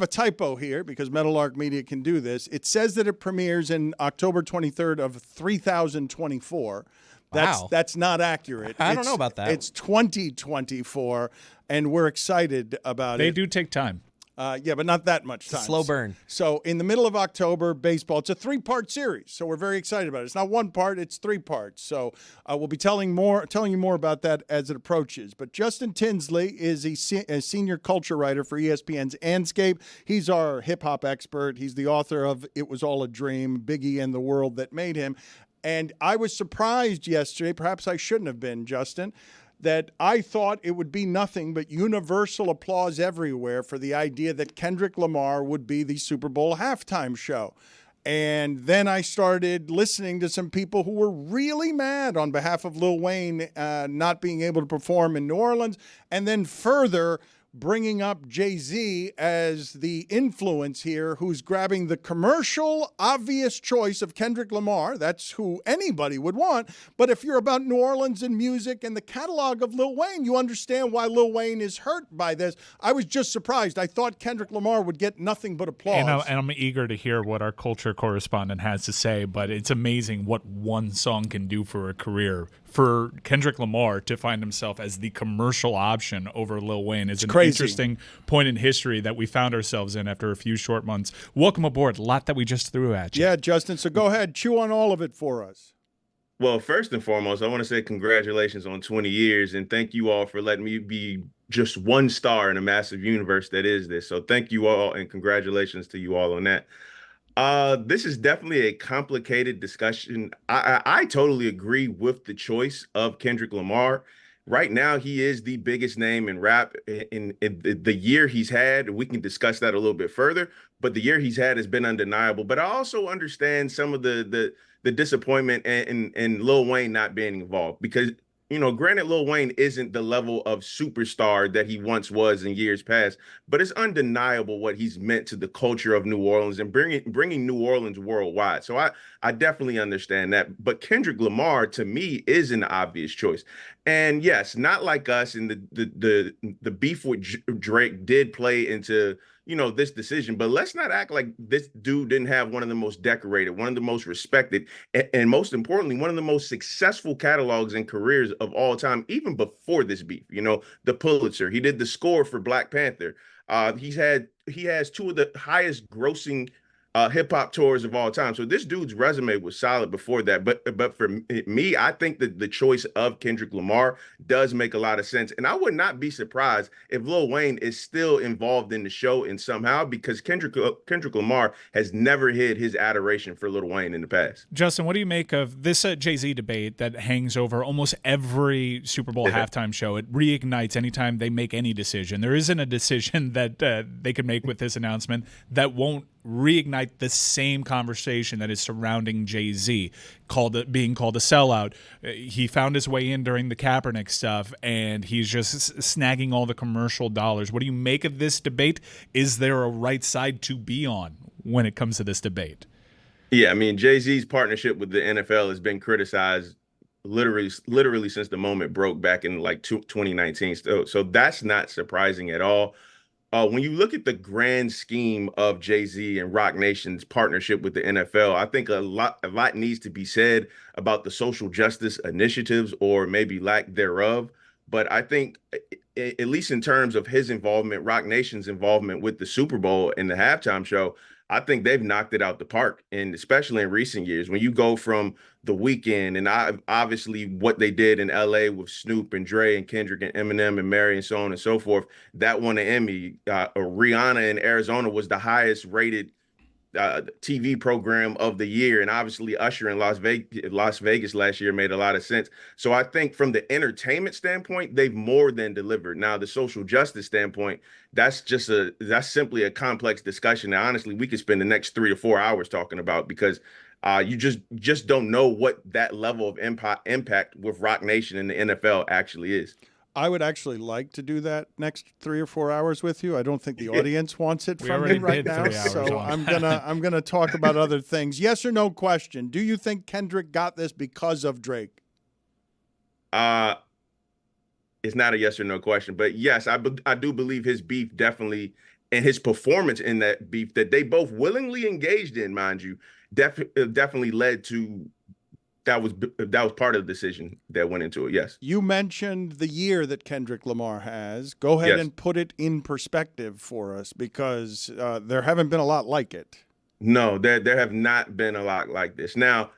a typo here because Meadowlark Media can do this. It says that it premieres in October 23rd of 3024. That's not accurate. I don't know about that. It's 2024, and we're excited about They it. do take time. Yeah, but not that much time. Slow burn. So in the middle of October, baseball, it's a 3-part series. So we're very excited about it. It's not 1 part, it's 3 parts. So we'll be telling you more about that as it approaches. But Justin Tinsley is a senior culture writer for ESPN's Andscape. He's our hip-hop expert. He's the author of It Was All a Dream, Biggie and the World That Made Him. And I was surprised yesterday, perhaps I shouldn't have been, Justin, that I thought it would be nothing but universal applause everywhere for the idea that Kendrick Lamar would be the Super Bowl halftime show. And then I started listening to some people who were really mad on behalf of Lil Wayne not being able to perform in New Orleans, and then further bringing up Jay-Z as the influence here, who's grabbing the commercial obvious choice of Kendrick Lamar. That's who anybody would want. But if you're about New Orleans and music and the catalog of Lil Wayne, you understand why Lil Wayne is hurt by this. I was just surprised. I thought Kendrick Lamar would get nothing but applause. And I'm eager to hear what our culture correspondent has to say, but it's amazing what one song can do for a career. For Kendrick Lamar to find himself as the commercial option over Lil Wayne is an interesting point in history that we found ourselves in after a few short months. Welcome aboard. A lot that we just threw at you. Yeah, Justin, so go ahead. Chew on all of it for us. Well, first and foremost, I want to say congratulations on 20 years, and thank you all for letting me be just one star in a massive universe that is this. So thank you all, and congratulations to you all on that. This is definitely a complicated discussion. I totally agree with the choice of Kendrick Lamar. Right now, he is the biggest name in rap in the year he's had. We can discuss that a little bit further, but the year he's had has been undeniable. But I also understand some of the disappointment in Lil Wayne not being involved because, you know, granted, Lil Wayne isn't the level of superstar that he once was in years past, but it's undeniable what he's meant to the culture of New Orleans and bringing New Orleans worldwide. So I definitely understand that. But Kendrick Lamar, to me, is an obvious choice. And yes, not like us, and the beef with Drake did play into, you know, this decision, but let's not act like this dude didn't have one of the most decorated, one of the most respected, and most importantly, one of the most successful catalogs and careers of all time, even before this beef. You know, the Pulitzer, he did the score for Black Panther. He has 2 of the highest grossing hip hop tours of all time. So this dude's resume was solid before that. But for me, I think that the choice of Kendrick Lamar does make a lot of sense. And I would not be surprised if Lil Wayne is still involved in the show in somehow, because Kendrick Lamar has never hid his adoration for Lil Wayne in the past. Justin, what do you make of this Jay-Z debate that hangs over almost every Super Bowl halftime show? It reignites anytime they make any decision. There isn't a decision that they could make with this announcement that won't reignite the same conversation that is surrounding Jay-Z, being called a sellout. He found his way in during the Kaepernick stuff, and he's just snagging all the commercial dollars. What do you make of this debate? Is there a right side to be on when it comes to this debate? Yeah, I mean, Jay-Z's partnership with the NFL has been criticized literally since the moment broke back in like 2019. So that's not surprising at all. When you look at the grand scheme of Jay-Z and Roc Nation's partnership with the NFL, I think a lot needs to be said about the social justice initiatives, or maybe lack thereof. But I think, at least in terms of his involvement, Roc Nation's involvement with the Super Bowl and the halftime show, I think they've knocked it out the park. And especially in recent years, when you go from The Weeknd and obviously what they did in LA with Snoop and Dre and Kendrick and Eminem and Mary and so on and so forth, that won an Emmy. Rihanna in Arizona was the highest rated TV program of the year, and obviously Usher in Las Vegas last year made a lot of sense. So I think from the entertainment standpoint, they've more than delivered. Now, the social justice standpoint, that's simply a complex discussion that honestly we could spend the next 3 to 4 hours talking about, because you just don't know what that level of impact with Roc Nation and the NFL actually is. I would actually like to do that next 3 or 4 hours with you. I don't think the audience wants it We from already me right did now, 3 hours so on I'm gonna talk about other things. Yes or no question? Do you think Kendrick got this because of Drake? It's not a yes or no question, but yes, I do believe his beef definitely, and his performance in that beef that they both willingly engaged in, mind you, definitely led to that was part of the decision that went into it. Yes. You mentioned the year that Kendrick Lamar has. Go ahead Yes. and put it in perspective for us, because there haven't been a lot like it. No, there have not been a lot like this. Now,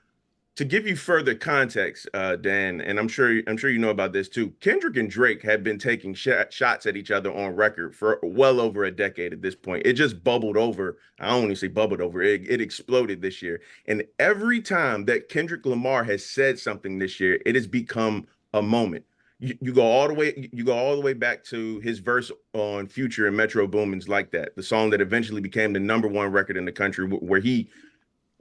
to give you further context, Dan, and I'm sure you know about this too. Kendrick and Drake have been taking shots at each other on record for well over a decade at this point. It just bubbled over. I don't want to say bubbled over. It exploded this year. And every time that Kendrick Lamar has said something this year, it has become a moment. You go all the way back to his verse on Future and Metro Boomin's Like That, the song that eventually became the #1 record in the country, where he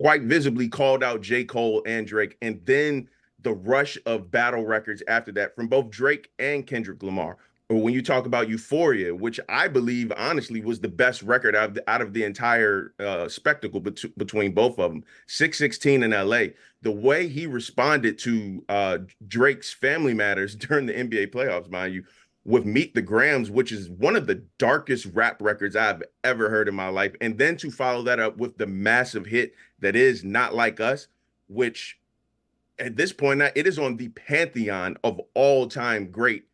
quite visibly called out J. Cole and Drake, and then the rush of battle records after that from both Drake and Kendrick Lamar. Or when you talk about Euphoria, which I believe honestly was the best record out of the entire spectacle between both of them, 616 in LA, the way he responded to Drake's Family Matters during the NBA playoffs, mind you, with Meet the Grams, which is one of the darkest rap records I've ever heard in my life. And then to follow that up with the massive hit that is Not Like Us, which at this point now it is on the pantheon of all-time great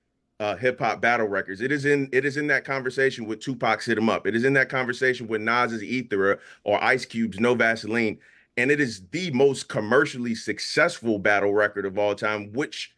hip-hop battle records. It is in that conversation with Tupac's Hit 'Em Up. It is in that conversation with Nas's Ether or Ice Cube's No Vaseline. And it is the most commercially successful battle record of all time, which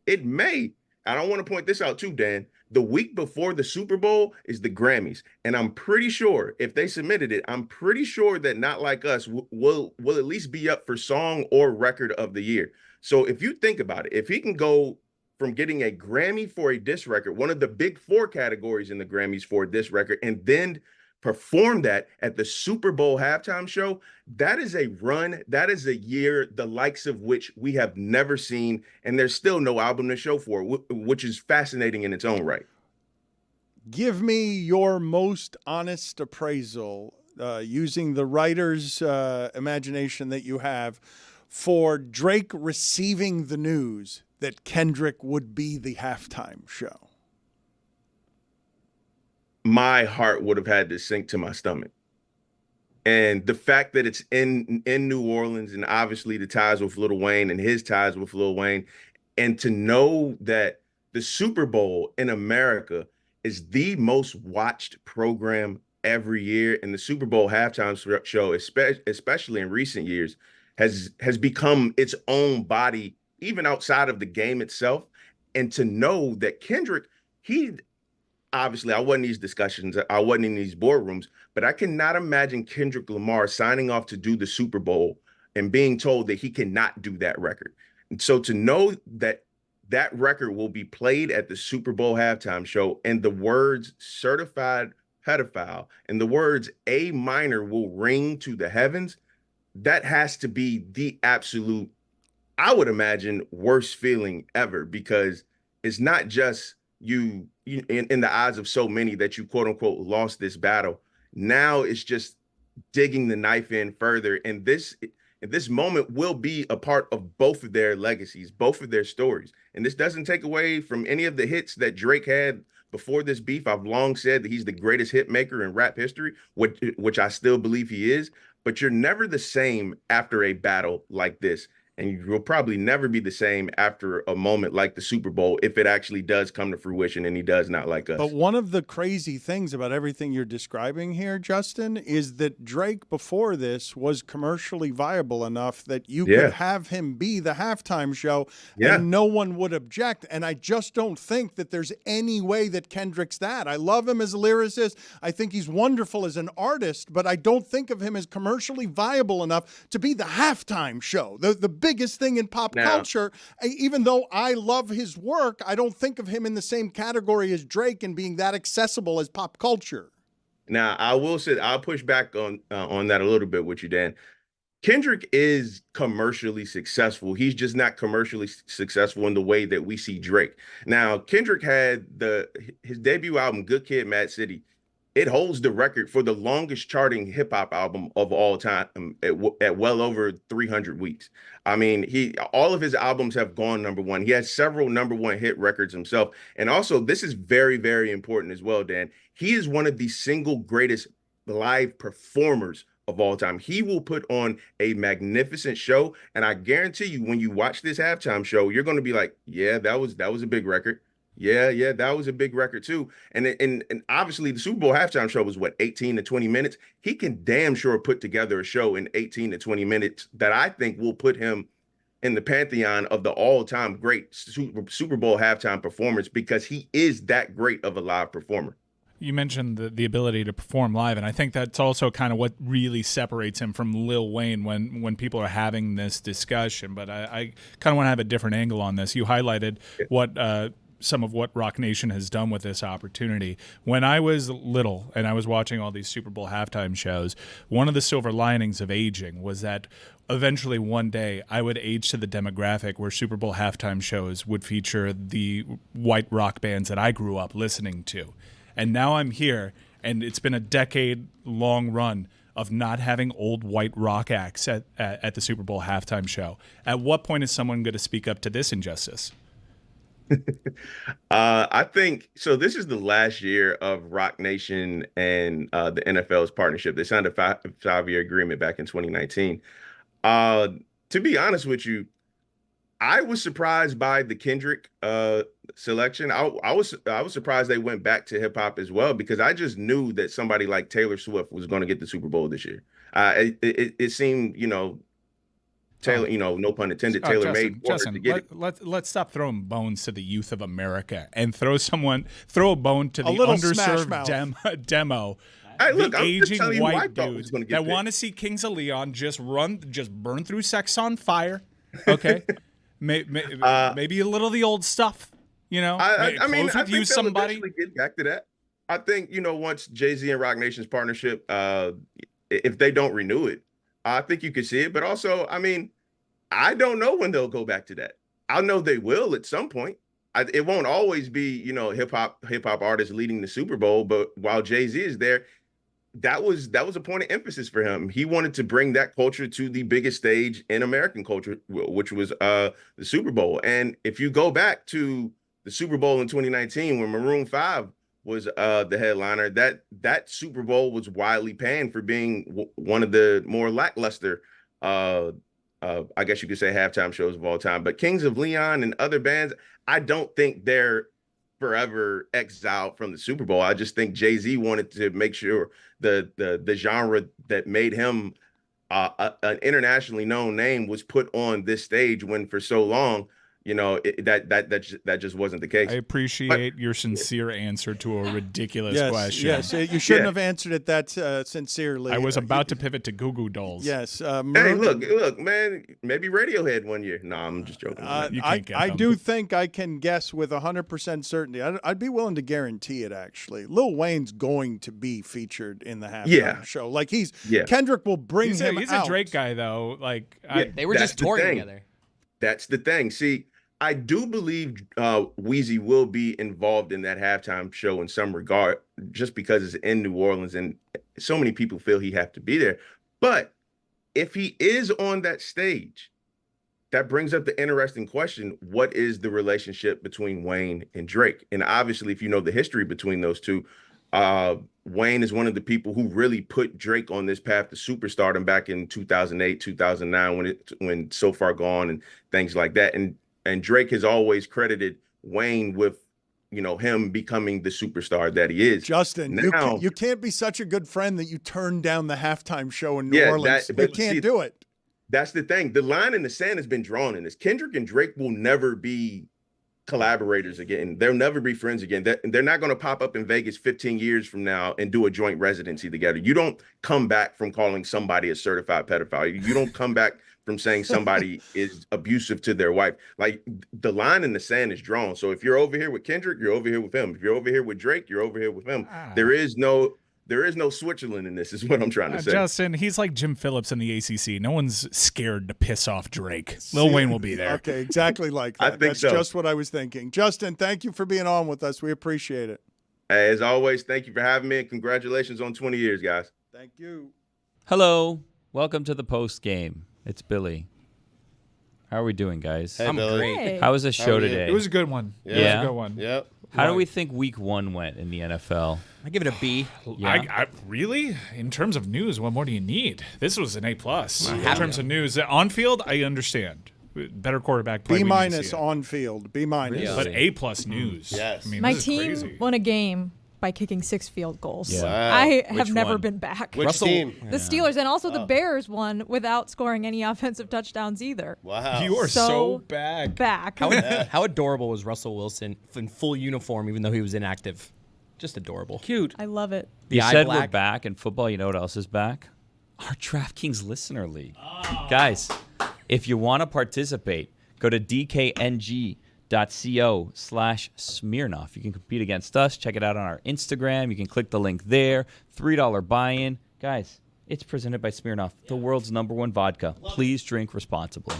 may. I don't want to point this out too, Dan. The week before the Super Bowl is the Grammys. And I'm pretty sure if they submitted it, I'm pretty sure that Not Like Us will at least be up for song or record of the year. So if you think about it, if he can go from getting a Grammy for a diss record, one of the big 4 categories in the Grammys for a diss record, and then perform that at the Super Bowl halftime show, that is a run. That is a year, the likes of which we have never seen. And there's still no album to show for it, which is fascinating in its own right. Give me your most honest appraisal, using the writer's imagination that you have, for Drake receiving the news that Kendrick would be the halftime show. My heart would have had to sink to my stomach. And the fact that it's in New Orleans, and obviously the ties with Lil Wayne and his ties with Lil Wayne, and to know that the Super Bowl in America is the most watched program every year, and the Super Bowl halftime show, especially in recent years, has become its own body, even outside of the game itself. And to know that Kendrick, obviously, I wasn't in these discussions, I wasn't in these boardrooms, but I cannot imagine Kendrick Lamar signing off to do the Super Bowl and being told that he cannot do that record. And so to know that that record will be played at the Super Bowl halftime show, and the words certified pedophile and the words A minor will ring to the heavens, that has to be the absolute, I would imagine, worst feeling ever, because it's not just you in the eyes of so many that you quote unquote lost this battle. Now it's just digging the knife in further. And this moment will be a part of both of their legacies, both of their stories. And this doesn't take away from any of the hits that Drake had before this beef. I've long said that he's the greatest hit maker in rap history, which I still believe he is. But you're never the same after a battle like this. And you'll probably never be the same after a moment like the Super Bowl, if it actually does come to fruition and he does Not Like Us. But one of the crazy things about everything you're describing here, Justin, is that Drake before this was commercially viable enough that you could have him be the halftime show and no one would object. And I just don't think that there's any way that Kendrick's that. I love him as a lyricist. I think he's wonderful as an artist, but I don't think of him as commercially viable enough to be the halftime show. The biggest thing in pop culture. Even though I love his work, I don't think of him in the same category as Drake and being that accessible as pop culture. Now, I will say, I'll push back on that a little bit with you, Dan. Kendrick is commercially successful. He's just not commercially successful in the way that we see Drake. Now, Kendrick had his debut album, Good Kid, Mad City. It holds the record for the longest charting hip hop album of all time at well over 300 weeks. I mean, all of his albums have gone number one. He has several number one hit records himself. And also, this is very, very important as well, Dan. He is one of the single greatest live performers of all time. He will put on a magnificent show. And I guarantee you, when you watch this halftime show, you're going to be like, yeah, that was a big record. Yeah, that was a big record too. And obviously the Super Bowl halftime show was 18 to 20 minutes. He can damn sure put together a show in 18 to 20 minutes that I think will put him in the pantheon of the all-time great Super Bowl halftime performers, because he is that great of a live performer. You mentioned the ability to perform live, and I think that's also kind of what really separates him from Lil Wayne when people are having this discussion. But I kind of want to have a different angle on this. You highlighted some of what Rock Nation has done with this opportunity. When I was little and I was watching all these Super Bowl halftime shows, one of the silver linings of aging was that eventually one day I would age to the demographic where Super Bowl halftime shows would feature the white rock bands that I grew up listening to. And now I'm here, and it's been a decade-long run of not having old white rock acts at the Super Bowl halftime show. At what point is someone going to speak up to this injustice? I think so. This is the last year of Rock Nation and the NFL's partnership. They signed a five-year agreement back in 2019. To be honest with you, I was surprised by the Kendrick selection. I was surprised they went back to hip hop as well, because I just knew that somebody like Taylor Swift was going to get the Super Bowl this year. It seemed, Taylor, no pun intended, Taylor made for her to get it. Let's stop throwing bones to the youth of America and throw a bone to the underserved demo. Hey, look, the I'm just aging telling you white dudes that want to see Kings of Leon just burn through Sex on Fire. Okay, maybe a little of the old stuff. I think you somebody. Get back to that. I think once Jay-Z and Rock Nation's partnership, if they don't renew it, I think you could see it. But also, I don't know when they'll go back to that. I know they will at some point. It won't always be, hip hop artists leading the Super Bowl. But while Jay-Z is there, that was a point of emphasis for him. He wanted to bring that culture to the biggest stage in American culture, which was the Super Bowl. And if you go back to the Super Bowl in 2019, when Maroon 5 was the headliner, that Super Bowl was widely panned for being one of the more lackluster, I guess you could say, halftime shows of all time. But Kings of Leon and other bands, I don't think they're forever exiled from the Super Bowl. I just think Jay-Z wanted to make sure the genre that made him an internationally known name was put on this stage, when for so long, that just wasn't the case. I appreciate your sincere answer to a ridiculous question. Yes, you shouldn't have answered it that sincerely. I was about to pivot to Goo Goo Dolls. Yes. Hey, look, man, maybe Radiohead one year. No, I'm just joking. I do think I can guess with 100% certainty. I'd be willing to guarantee it, actually. Lil Wayne's going to be featured in the halftime show. Like Kendrick will bring him out. He's a Drake guy, though. They were just touring together. That's the thing. See, I do believe Weezy will be involved in that halftime show in some regard, just because it's in New Orleans and so many people feel he have to be there. But if he is on that stage, that brings up the interesting question: what is the relationship between Wayne and Drake? And obviously, if you know the history between those two, Wayne is one of the people who really put Drake on this path to superstardom back in 2008, 2009, when So Far Gone and things like that. And Drake has always credited Wayne with, him becoming the superstar that he is. Justin, now, you can't be such a good friend that you turn down the halftime show in New Orleans. You can't do it. That's the thing. The line in the sand has been drawn in this. Kendrick and Drake will never be collaborators again. They'll never be friends again. They're not going to pop up in Vegas 15 years from now and do a joint residency together. You don't come back from calling somebody a certified pedophile. You don't come back from saying somebody is abusive to their wife. Like, the line in the sand is drawn. So if you're over here with Kendrick, you're over here with him. If you're over here with Drake, you're over here with him. There is no There is no Switzerland in this, is what I'm trying to say. Justin, he's like Jim Phillips in the ACC. No one's scared to piss off Drake. Lil Wayne will be there. Okay, exactly like that. I think That's so. just what I was thinking. Justin, thank you for being on with us. We appreciate it. As always, thank you for having me, and congratulations on 20 years, guys. Thank you. Hello. Welcome to the post game. It's Billy. How are we doing, guys? Hey, I'm Billy. great. Hey. How was the show are you? today? It was a good one. Yeah. It was a good one. Yep. How do we think week 1 went in the NFL? I give it a B. Yeah. I really, in terms of news, what more do you need? This was an A+. In terms of news, on field, I understand. Better quarterback play. B- we need to see it. on field. B-. Yeah. But A+ news. Yes. I mean, My this is team crazy. won a game by kicking 6 field goals. Yeah. Wow. I have Which never one? been back. Which Russell- team? The Steelers and also the Bears won without scoring any offensive touchdowns either. Wow. You are So so bad. Back. How adorable was Russell Wilson in full uniform, even though he was inactive? Just adorable. Cute. I love it. The You eye said we're black. back in football. You know what else is back? Our DraftKings Listener League. Guys, if you want to participate, go to dkng.co/Smirnoff. You can compete against us. Check it out on our Instagram. You can click the link there. $3 buy-in. Guys, it's presented by Smirnoff, the world's #1 vodka. Please drink responsibly.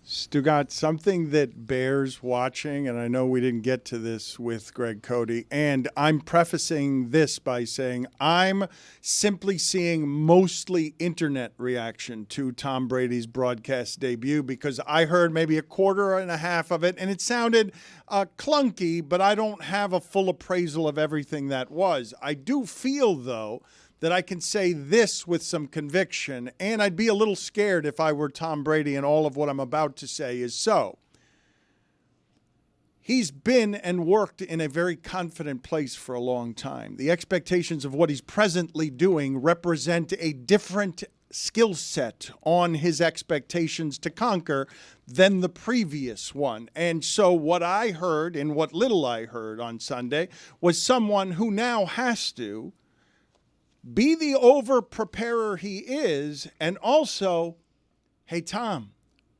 Stugotz, something that bears watching, and I know we didn't get to this with Greg Cody, and I'm prefacing this by saying I'm simply seeing mostly internet reaction to Tom Brady's broadcast debut because I heard maybe a quarter and a half of it, and it sounded clunky, but I don't have a full appraisal of everything that was. I do feel, though, that I can say this with some conviction, and I'd be a little scared if I were Tom Brady and all of what I'm about to say is so. He's been and worked in a very confident place for a long time. The expectations of what he's presently doing represent a different skill set on his expectations to conquer than the previous one. And so what I heard and what little I heard on Sunday was someone who now has to be the over-preparer he is, and also, hey, Tom,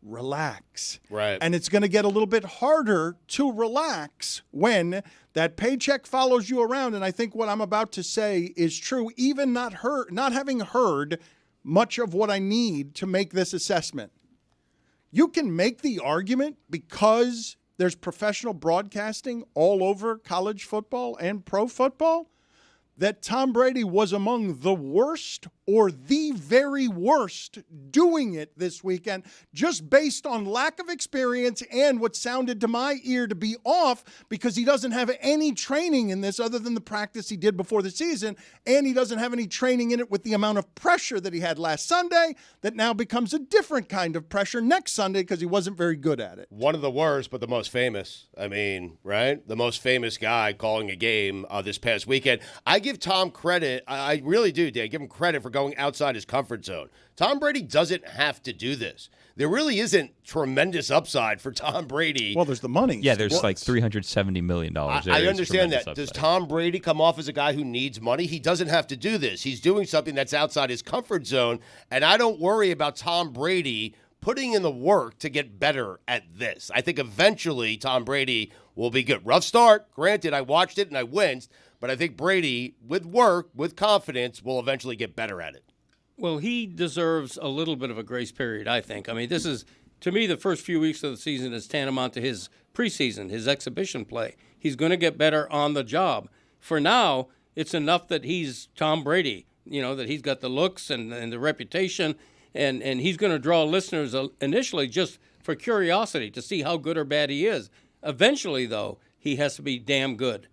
relax. Right. And it's going to get a little bit harder to relax when that paycheck follows you around. And I think what I'm about to say is true, even not having heard much of what I need to make this assessment. You can make the argument because there's professional broadcasting all over college football and pro football that Tom Brady was among the worst or the very worst doing it this weekend, just based on lack of experience and what sounded to my ear to be off because he doesn't have any training in this other than the practice he did before the season, and he doesn't have any training in it with the amount of pressure that he had last Sunday that now becomes a different kind of pressure next Sunday because he wasn't very good at it. One of the worst, but the most famous. I mean, right? The most famous guy calling a game this past weekend. I give Tom credit. I really do, Dan. Give him credit for going outside his comfort zone. Tom Brady doesn't have to do this. There really isn't tremendous upside for Tom Brady. Well, there's the money. Yeah, there's like $370 million. There I is understand that. tremendous Does upside. Tom Brady come off as a guy who needs money? He doesn't have to do this. He's doing something that's outside his comfort zone, and I don't worry about Tom Brady putting in the work to get better at this. I think eventually Tom Brady will be good. Rough start. Granted, I watched it and I winced, but I think Brady, with work, with confidence, will eventually get better at it. Well, he deserves a little bit of a grace period, I think. I mean, this is, to me, the first few weeks of the season is tantamount to his preseason, his exhibition play. He's going to get better on the job. For now, it's enough that he's Tom Brady, you know, that he's got the looks and the reputation, and he's going to draw listeners initially just for curiosity to see how good or bad he is. Eventually, though, he has to be damn good.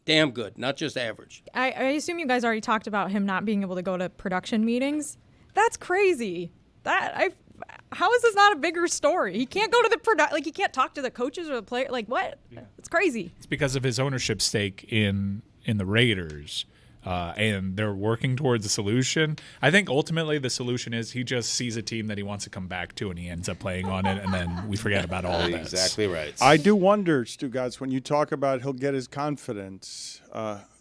Damn good, not just average. I assume you guys already talked about him not being able to go to production meetings. That's crazy. How is this not a bigger story? He can't go to the he can't talk to the coaches or the player. Like what? Yeah. It's crazy. It's because of his ownership stake in the Raiders. And they're working towards a solution. I think ultimately the solution is he just sees a team that he wants to come back to and he ends up playing on it, and then we forget about all of that. Exactly right. I do wonder, Stugotz, when you talk about he'll get his confidence,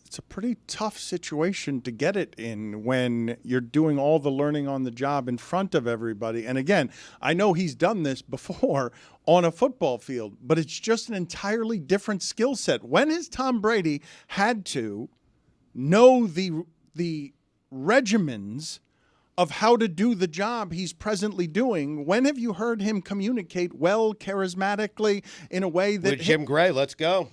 it's a pretty tough situation to get it in when you're doing all the learning on the job in front of everybody. And again, I know he's done this before on a football field, but it's just an entirely different skill set. When has Tom Brady had to know the the regimens of how to do the job he's presently doing. When have you heard him communicate well, charismatically, in a way that... With Jim Gray, let's go.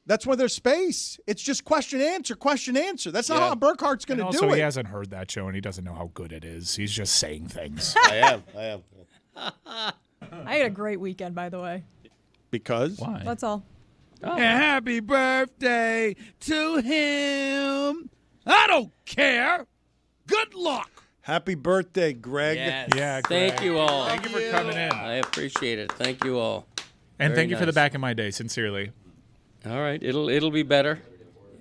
That's why there's space. It's just question, answer, question, answer. That's not how Burkhart's going to do it. Also, he hasn't heard that show, and he doesn't know how good it is. He's just saying things. I am. I had a great weekend, by the way. Because? Why? That's all. Oh. Happy birthday to him. I don't care. Good luck. Happy birthday, Greg. Yes. Yeah, Greg. Thank you all. Thank you for coming in. I appreciate it. Thank you all. And Very thank you for the nice. back in my day, sincerely. All right, it'll be better,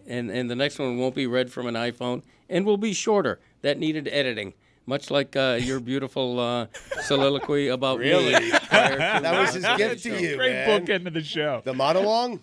and the next one won't be read from an iPhone, and will be shorter. That needed editing, much like your beautiful soliloquy about Really? me. That was his gift to you, Great man. book end of the show. The monologue?